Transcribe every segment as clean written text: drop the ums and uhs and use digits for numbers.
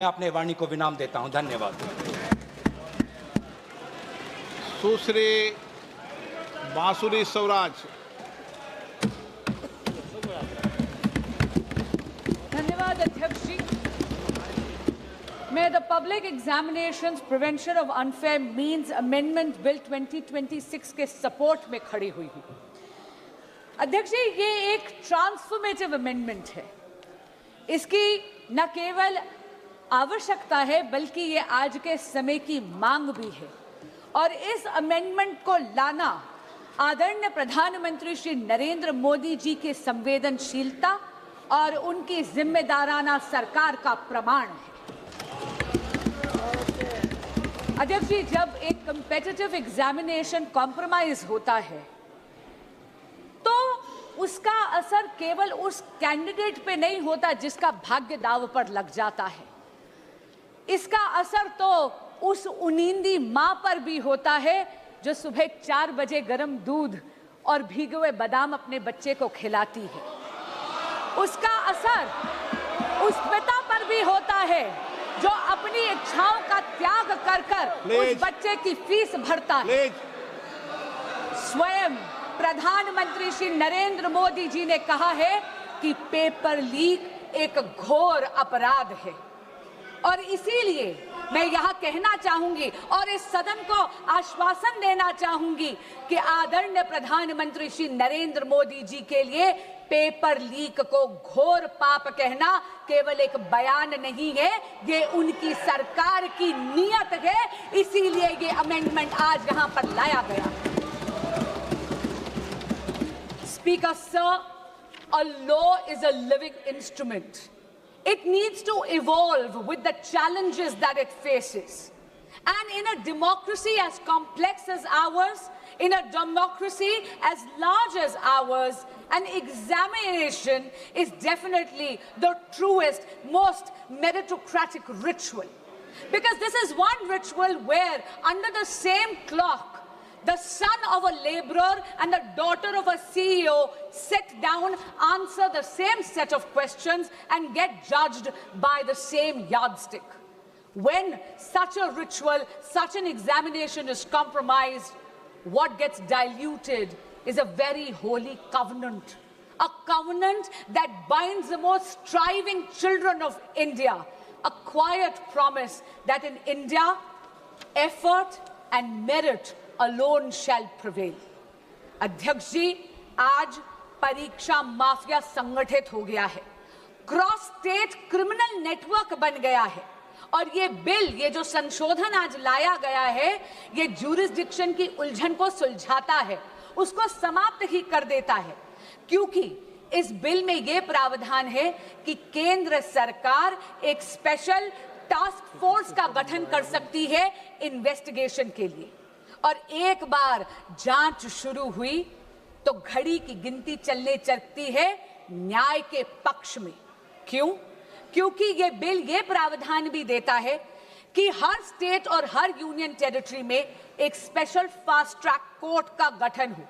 मैं अपने वाणी को विराम देता हूं। धन्यवाद। सुश्री बांसुरी स्वराज। धन्यवाद अध्यक्ष जी। मैं the public examinations prevention of unfair means amendment bill 2026 के सपोर्ट में खड़ी हुई हूं। अध्यक्ष जी, ये एक ट्रांसफॉर्मेटिव अमेंडमेंट है। इसकी न केवल आवश्यकता है बल्कि ये आज के समय की मांग भी है और इस अमेंडमेंट को लाना आदरणीय प्रधानमंत्री श्री नरेंद्र मोदी जी की संवेदनशीलता और उनकी जिम्मेदाराना सरकार का प्रमाण है। अध्यक्ष जी, जब एक कॉम्पिटिटिव एग्जामिनेशन कॉम्प्रोमाइज होता है तो उसका असर केवल उस कैंडिडेट पे नहीं होता जिसका भाग्य दांव पर लग जाता है। इसका असर तो उस उनींदी मां पर भी होता है जो सुबह 4 बजे गर्म दूध और भीगे हुए बादाम अपने बच्चे को खिलाती है। उसका असर उस पिता पर भी होता है जो अपनी इच्छाओं का त्याग कर कर उस बच्चे की फीस भरता है। स्वयं प्रधानमंत्री श्री नरेंद्र मोदी जी ने कहा है कि पेपर लीक एक घोर अपराध है और इसीलिए मैं यहां कहना चाहूंगी और इस सदन को आश्वासन देना चाहूंगी कि आदरणीय प्रधानमंत्री श्री नरेंद्र मोदी जी के लिए पेपर लीक को घोर पाप कहना केवल एक बयान नहीं है, ये उनकी सरकार की नीयत है। इसीलिए ये अमेंडमेंट आज यहां पर लाया गया। Speaker sir, a law is a living instrument. It needs to evolve with the challenges that it faces. And in a democracy as complex as ours, in a democracy as large as ours, an examination is definitely the truest, most meritocratic ritual. Because this is one ritual where under the same clock, the son of a laborer and the daughter of a CEO sit down, answer the same set of questions and get judged by the same yardstick. When such a ritual, such an examination is compromised, what gets diluted is a very holy covenant. A covenant that binds the most striving children of India. A quiet promise that in India, effort and merit alone shall prevail. अध्यक्ष जी, आज परीक्षा mafia संगठित हो गया है, cross state criminal network बन गया है और ये बिल, ये जो संशोधन आज लाया गया है, ये ज्यूरिसडिक्शन की उलझन को सुलझाता है, उसको समाप्त ही कर देता है। क्योंकि इस बिल में ये प्रावधान है कि केंद्र सरकार एक स्पेशल टास्क फोर्स का गठन कर सकती है इन्वेस्टिगेशन के लिए और एक बार जांच शुरू हुई तो घड़ी की गिनती चलने लगती है न्याय के पक्ष में। क्यों? क्योंकि ये बिल ये प्रावधान भी देता है कि हर स्टेट और हर यूनियन टेरिटरी में एक स्पेशल फास्ट ट्रैक कोर्ट का गठन हो।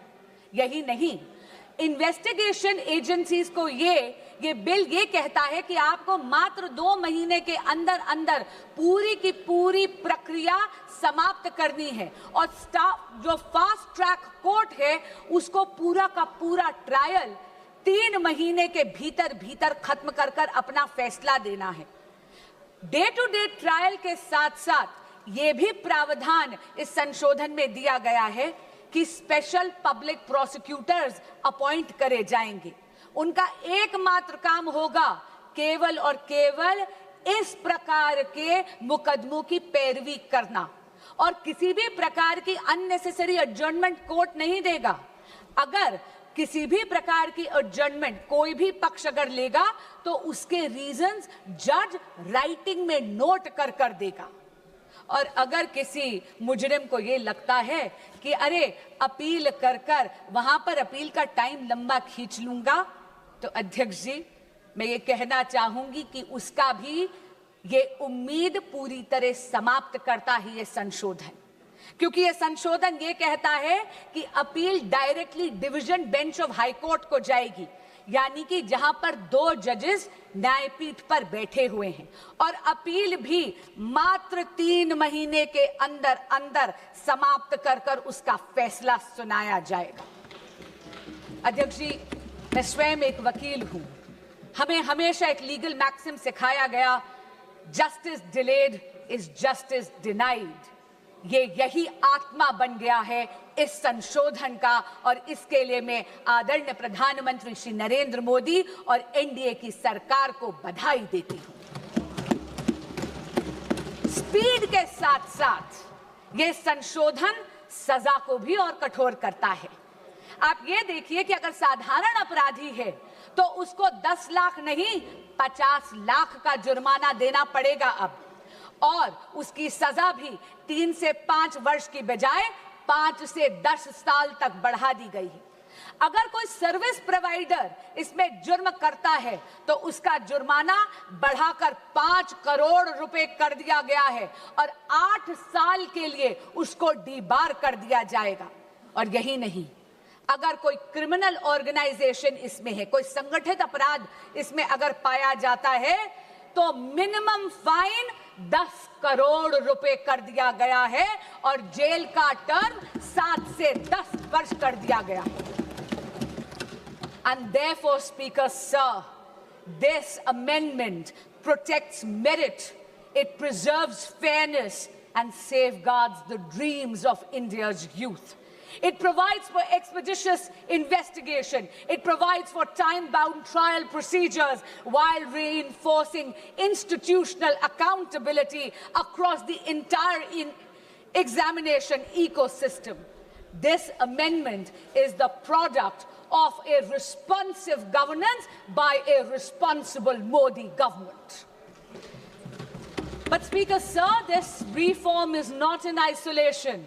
यही नहीं, इन्वेस्टिगेशन एजेंसीज को ये बिल ये कहता है कि आपको मात्र 2 महीने के अंदर अंदर पूरी की पूरी प्रक्रिया समाप्त करनी है और जो फास्ट ट्रैक कोर्ट है उसको पूरा का पूरा ट्रायल 3 महीने के भीतर भीतर खत्म कर कर अपना फैसला देना है। डे टू डे ट्रायल के साथ साथ ये भी प्रावधान इस संशोधन में दिया गया है कि स्पेशल पब्लिक प्रोसिक्यूटर्स अपॉइंट करे जाएंगे। उनका एकमात्र काम होगा केवल और केवल इस प्रकार के मुकदमों की पैरवी करना और किसी भी प्रकार की अननेसेसरी एडजर्नमेंट कोर्ट नहीं देगा। अगर किसी भी प्रकार की एडजर्नमेंट कोई भी पक्ष अगर लेगा तो उसके रीजंस जज राइटिंग में नोट कर कर देगा। और अगर किसी मुजरिम को ये लगता है कि अरे अपील कर कर वहां पर अपील का टाइम लंबा खींच लूंगा, तो अध्यक्ष जी मैं ये कहना चाहूंगी कि उसका भी ये उम्मीद पूरी तरह समाप्त करता ही ये संशोधन। क्योंकि ये संशोधन ये कहता है कि appeal directly division bench of high court को जाएगी। यानी कि जहां पर 2 जजेस न्यायपीठ पर बैठे हुए हैं, और अपील भी मात्र 3 महीने के अंदर अंदर समाप्त कर कर उसका फैसला सुनाया जाएगा। अध्यक्ष जी, मैं स्वयं एक वकील हूं। हमें हमेशा एक लीगल मैक्सिम सिखाया गया, justice delayed is justice denied. यही आत्मा बन गया है इस संशोधन का, और इसके लिए मैं आदरणीय प्रधानमंत्री श्री नरेंद्र मोदी और एनडीए की सरकार को बधाई देती हूं। स्पीड के साथ साथ ये संशोधन सजा को भी और कठोर करता है। आप ये देखिए कि अगर साधारण अपराधी है तो उसको 10 लाख नहीं 50 लाख का जुर्माना देना पड़ेगा अब, और उसकी सजा भी 3 से 5 वर्ष की बजाय 5 से 10 साल तक बढ़ा दी गई है। अगर कोई सर्विस प्रोवाइडर इसमें जुर्म करता है तो उसका जुर्माना बढ़ाकर 5 करोड़ रुपए कर दिया गया है, और 8 साल के लिए उसको डीबार कर दिया जाएगा। और यही नहीं, अगर कोई क्रिमिनल ऑर्गेनाइजेशन इसमें है, कोई संगठित अपराध इसमें अगर पाया जाता है, तो मिनिमम फाइन 10 करोड़ रुपए कर दिया गया है, और जेल का टर्म 7 से 10 वर्ष कर दिया गया है। And therefore, Speaker, sir, this amendment protects merit, it preserves fairness and safeguards the dreams of India's youth. It provides for expeditious investigation. It provides for time-bound trial procedures while reinforcing institutional accountability across the entire examination ecosystem. This amendment is the product of a responsive governance by a responsible Modi government. But Speaker, sir, this reform is not in isolation.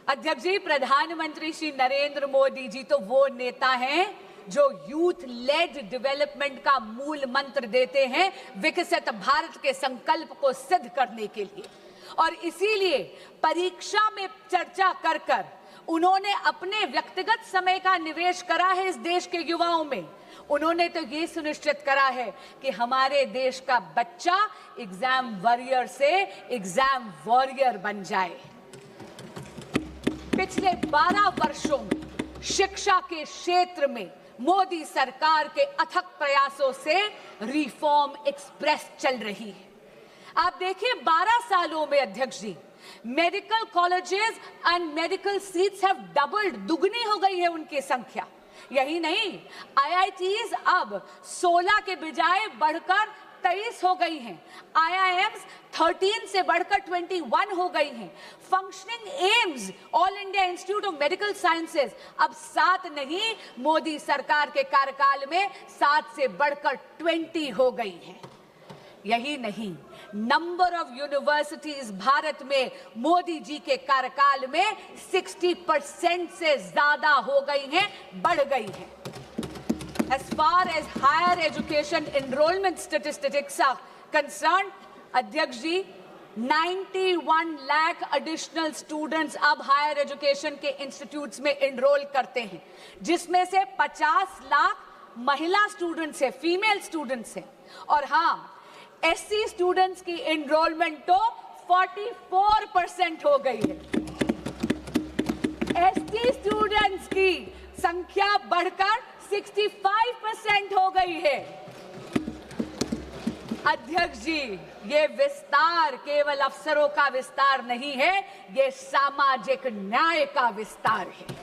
अध्यक्ष जी, प्रधानमंत्री श्री नरेंद्र मोदी जी तो वो नेता हैं जो youth lead development का मूल मंत्र देते हैं विकसित भारत के संकल्प को सिद्ध करने के लिए, और इसीलिए परीक्षा में चर्चा कर कर उन्होंने अपने व्यक्तिगत समय का निवेश करा है इस देश के युवाओं में। उन्होंने तो ये सुनिश्चित करा है कि हमारे देश का बच्चा एग्जाम वॉरियर से एग्जाम वॉरियर बन जाए। पिछले 12 वर्षों में शिक्षा के क्षेत्र में मोदी सरकार के अथक प्रयासों से रिफॉर्म एक्सप्रेस चल रही है। आप देखिए, 12 सालों में अध्यक्ष जी, medical colleges and medical seats have doubled, दुगनी हो गई है उनकी संख्या। यही नहीं, आईआईटीज अब 16 के बजाय बढ़कर 23 हो गई हैं। IIMs 13 से बढ़कर 21 हो गई हैं। Functioning AIIMS, all India institute of medical sciences, अब 7 नहीं, मोदी सरकार के कार्यकाल में 7 से बढ़कर 20 हो गई हैं। यही नहीं, नंबर ऑफ यूनिवर्सिटीज भारत में मोदी जी के कार्यकाल में 60% से ज्यादा हो गई हैं, बढ़ गई हैं। As far as higher education enrollment statistics are concerned, अध्यक्ष जी, 91 लाख एडिशनल स्टूडेंट्स अब हायर एजुकेशन के इंस्टीट्यूट्स में एनरोल करते हैं, जिसमें से 50 लाख महिला स्टूडेंट्स हैं, फीमेल स्टूडेंट्स हैं। और हाँ, एससी स्टूडेंट्स की एनरोलमेंट तो 44% हो गई है। एसटी स्टूडेंट्स की संख्या बढ़कर 65% हो गई है। अध्यक्ष जी, ये विस्तार केवल अफसरों का विस्तार नहीं है, ये सामाजिक न्याय का विस्तार है।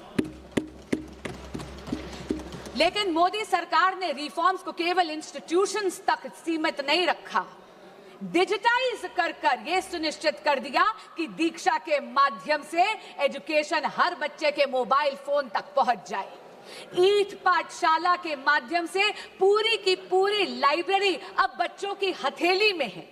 लेकिन मोदी सरकार ने रिफॉर्म्स को केवल इंस्टीट्यूशंस तक सीमित नहीं रखा, डिजिटाइज कर कर यह सुनिश्चित कर दिया कि दीक्षा के माध्यम से एजुकेशन हर बच्चे के मोबाइल फोन तक पहुंच जाए। ईट पाठशाला के माध्यम से पूरी की पूरी लाइब्रेरी अब बच्चों की हथेली में है।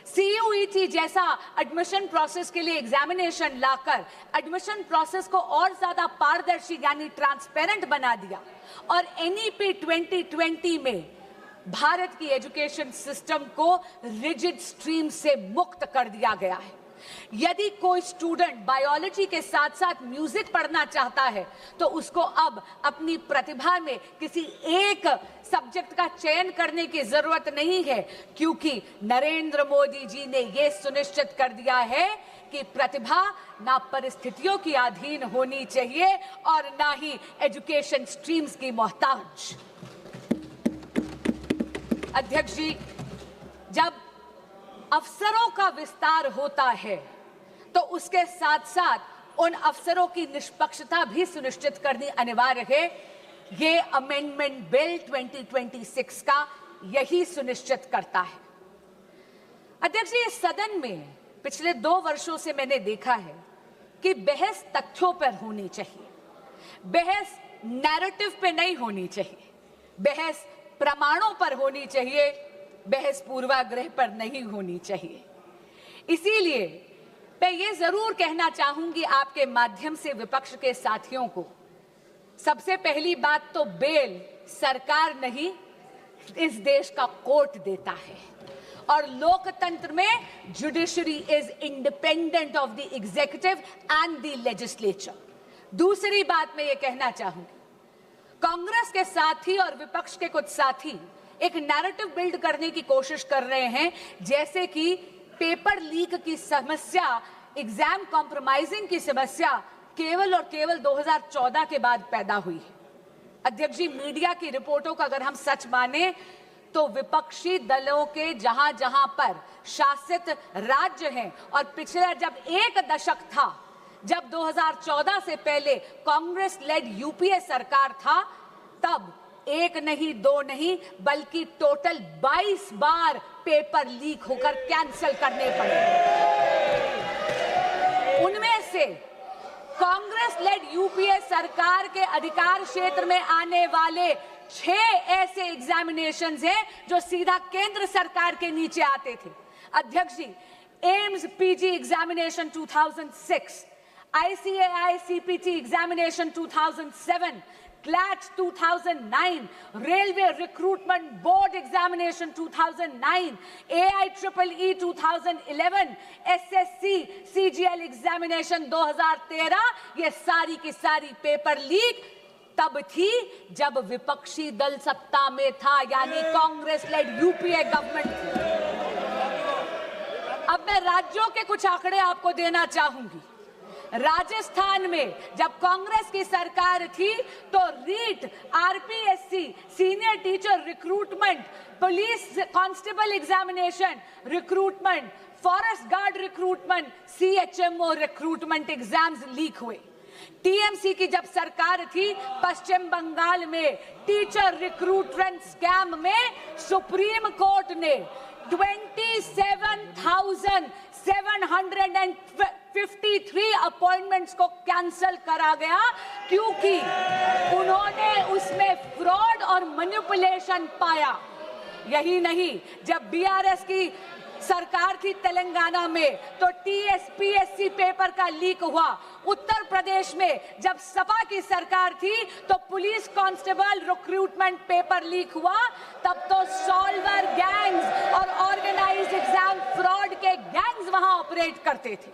CUET जैसा एडमिशन प्रोसेस के लिए एग्जामिनेशन लाकर एडमिशन प्रोसेस को और ज्यादा पारदर्शी यानी ट्रांसपेरेंट बना दिया, और NEP 2020 में भारत की एजुकेशन सिस्टम को रिजिड स्ट्रीम से मुक्त कर दिया गया है। यदि कोई स्टूडेंट बायोलॉजी के साथ साथ म्यूजिक पढ़ना चाहता है तो उसको अब अपनी प्रतिभा में किसी एक सब्जेक्ट का चयन करने की जरूरत नहीं है, क्योंकि नरेंद्र मोदी जी ने यह सुनिश्चित कर दिया है कि प्रतिभा ना परिस्थितियों की अधीन होनी चाहिए और ना ही एजुकेशन स्ट्रीम्स की मोहताज। अध्यक्ष जी, जब अफसरों का विस्तार होता है तो उसके साथ साथ उन अफसरों की निष्पक्षता भी सुनिश्चित करनी अनिवार्य है। ये अमेंडमेंट बिल 2026 का यही सुनिश्चित करता है। अध्यक्ष जी, इस सदन में पिछले 2 वर्षों से मैंने देखा है कि बहस तथ्यों पर होनी चाहिए, बहस नैरेटिव पे नहीं होनी चाहिए, बहस प्रमाणों पर होनी चाहिए, बहस पूर्वाग्रह पर नहीं होनी चाहिए। इसीलिए मैं ये जरूर कहना चाहूंगी आपके माध्यम से विपक्ष के साथियों को, सबसे पहली बात तो बेल सरकार नहीं, इस देश का कोर्ट देता है और लोकतंत्र में judiciary is independent of the executive and the legislature. दूसरी बात मैं ये कहना चाहूंगी, कांग्रेस के साथी और विपक्ष के कुछ साथी एक नैरेटिव बिल्ड करने की कोशिश कर रहे हैं, जैसे कि पेपर लीक की समस्या, एग्जाम कॉम्प्रोमाइजिंग की समस्या केवल और केवल 2014 के बाद पैदा हुई है। अध्यक्ष जी, मीडिया की रिपोर्टों का अगर हम सच माने तो विपक्षी दलों के जहां जहां पर शासित राज्य हैं और पिछले जब 1 दशक था, जब 2014 से पहले कांग्रेस लेड यूपीए सरकार था, तब 1 नहीं 2 नहीं बल्कि टोटल 22 बार पेपर लीक होकर कैंसिल करने पड़े। उनमें से कांग्रेस लेड यूपीए सरकार के अधिकार क्षेत्र में आने वाले 6 ऐसे एग्जामिनेशंस हैं जो सीधा केंद्र सरकार के नीचे आते थे। अध्यक्ष जी, AIIMS PG examination 2006, ICAI CPT examination 2007, CLAT 2009, Railway Recruitment Board examination 2009, AIEEE 2011, SSC CGL examination 2013, ये सारी की सारी पेपर लीक तब थी जब विपक्षी दल सत्ता में था, यानी कांग्रेस लेड यूपीए गवर्नमेंट थी। अब मैं राज्यों के कुछ आंकड़े आपको देना चाहूंगी। राजस्थान में जब कांग्रेस की सरकार थी तो REET, RPSC, senior teacher recruitment, police constable examination recruitment, forest guard recruitment, CHMO recruitment exams leak हुए। टीएमसी की जब सरकार थी पश्चिम बंगाल में टीचर रिक्रूटमेंट स्कैम में सुप्रीम कोर्ट ने 27,753 अपॉइंटमेंट्स को कैंसिल करा गया, क्योंकि उन्होंने उसमें फ्रॉड और मैनिपुलेशन पाया। यही नहीं, जब बीआरएस की सरकार थी तेलंगाना में तो टीएसपीएससी पेपर का लीक हुआ। उत्तर प्रदेश में जब सपा की सरकार थी तो police constable recruitment paper leak हुआ। तब तो सॉल्वर गैंग्स और ऑर्गेनाइज्ड एग्जाम फ्रॉड के गैंग्स वहां ऑपरेट करते थे।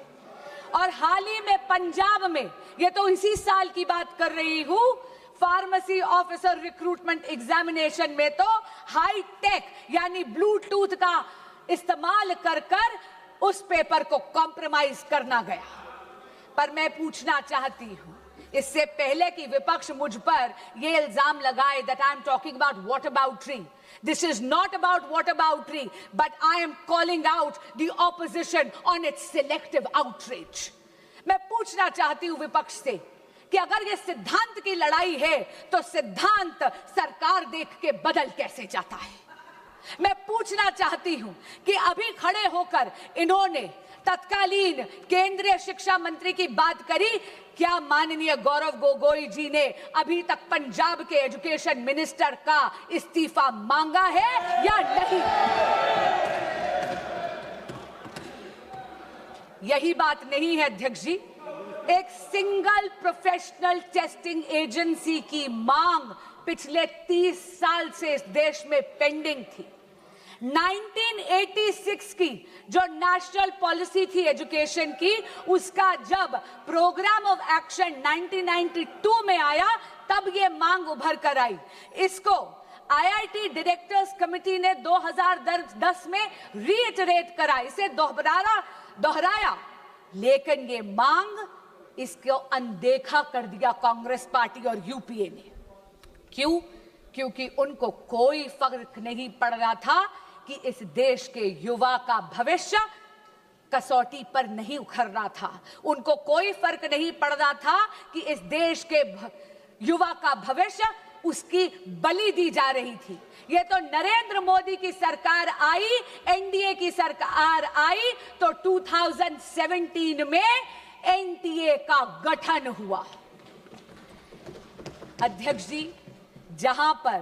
और हाल ही में पंजाब में, ये तो इसी साल की बात कर रही हूं, फार्मेसी ऑफिसर रिक्रूटमेंट एग्जामिनेशन में तो हाई टेक यानी ब्लूटूथ का इस्तेमाल कर उस पेपर को कॉम्प्रोमाइज करना गया। पर मैं पूछना चाहती हूं, इससे पहले कि विपक्ष मुझ पर यह इल्जाम लगाए that I am talking about whataboutery, this is not about whataboutery, but I am calling out the opposition on its selective outrage. मैं पूछना चाहती हूं विपक्ष से कि अगर ये सिद्धांत की लड़ाई है तो सिद्धांत सरकार देख के बदल कैसे जाता है। मैं पूछना चाहती हूं कि अभी खड़े होकर इन्होंने तत्कालीन केंद्रीय शिक्षा मंत्री की बात करी, क्या माननीय गौरव गोगोई जी ने अभी तक पंजाब के एजुकेशन मिनिस्टर का इस्तीफा मांगा है या नहीं? यही बात नहीं है अध्यक्ष जी, एक सिंगल प्रोफेशनल टेस्टिंग एजेंसी की मांग पिछले 30 साल से इस देश में पेंडिंग थी। 1986 की जो नेशनल पॉलिसी थी एजुकेशन की, उसका जब प्रोग्राम ऑफ एक्शन 1992 में आया तब ये मांग उभर कर आई। इसको आईआईटी डायरेक्टर्स कमेटी ने 2010 में रीइटरेट करा, इसे दोहराया, लेकिन ये मांग इसको अनदेखा कर दिया कांग्रेस पार्टी और यूपीए ने। क्यों? क्योंकि उनको कोई फर्क नहीं पड़ रहा था कि इस देश के युवा का भविष्य कसौटी पर नहीं उखड़ रहा था। उनको कोई फर्क नहीं पड़ रहा था कि इस देश के युवा का भविष्य उसकी बलि दी जा रही थी। ये तो नरेंद्र मोदी की सरकार आई, एनडीए की सरकार आई तो 2017 में एनटीए का गठन हुआ। अध्यक्ष जी, जहां पर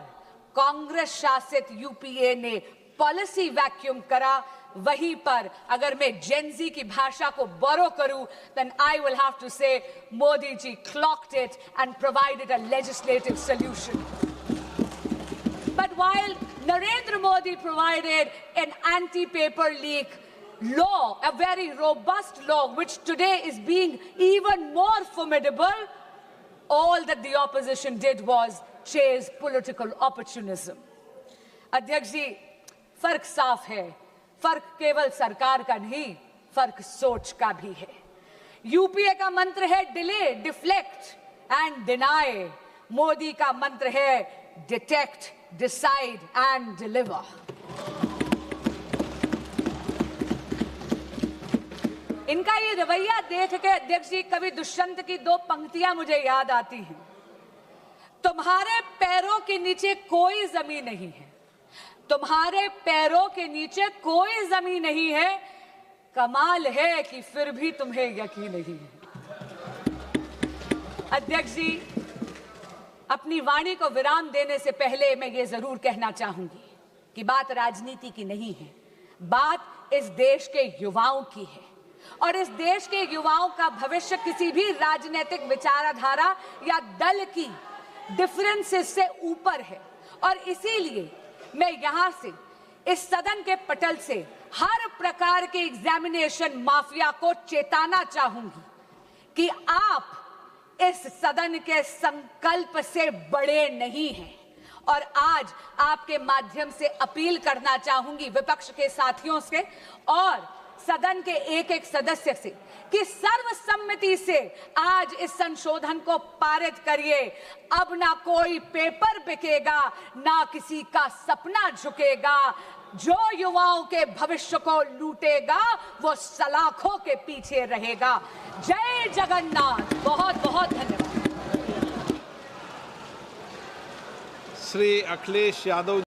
कांग्रेस शासित यूपीए ने पॉलिसी वैक्यूम करा, वहीं पर अगर मैं जेनजी की भाषा को बोरो करूं, then I will have to say Modi ji clocked it and provided a legislative solution. But while Narendra Modi provided an anti-paper leak law, a very robust law, which today is being even more formidable, all that the opposition did was chase political opportunism. अध्यक्ष जी, फर्क साफ है। फर्क केवल सरकार का नहीं, फर्क सोच का भी है। यूपीए का मंत्र है delay, deflect and deny. Modi का मंत्र है डिटेक्ट, डिसाइड एंड डिलीवर। इनका ये रवैया देख के अध्यक्ष जी, कवि दुष्यंत की दो पंक्तियां मुझे याद आती हैं। तुम्हारे पैरों के नीचे कोई जमीन नहीं है, तुम्हारे पैरों के नीचे कोई जमीन नहीं है, कमाल है कि फिर भी तुम्हें यकीन नहीं है। अध्यक्ष जी, अपनी वाणी को विराम देने से पहले मैं ये जरूर कहना चाहूंगी कि बात राजनीति की नहीं है, बात इस देश के युवाओं की है। और इस देश के युवाओं का भविष्य किसी भी राजनीतिक विचारधारा या दल की डिफरेंसेस से ऊपर है। और इसीलिए मैं यहां से, इस सदन के पटल से हर प्रकार के एग्जामिनेशन माफिया को चेताना चाहूंगी कि आप इस सदन के संकल्प से बड़े नहीं हैं। और आज आपके माध्यम से अपील करना चाहूंगी विपक्ष के साथियों से और सदन के एक एक सदस्य से कि सर्वसम्मति से आज इस संशोधन को पारित करिए। अब ना कोई पेपर बिकेगा, ना किसी का सपना झुकेगा। जो युवाओं के भविष्य को लूटेगा वो सलाखों के पीछे रहेगा। जय जगन्नाथ। बहुत बहुत धन्यवाद। श्री अखिलेश यादव।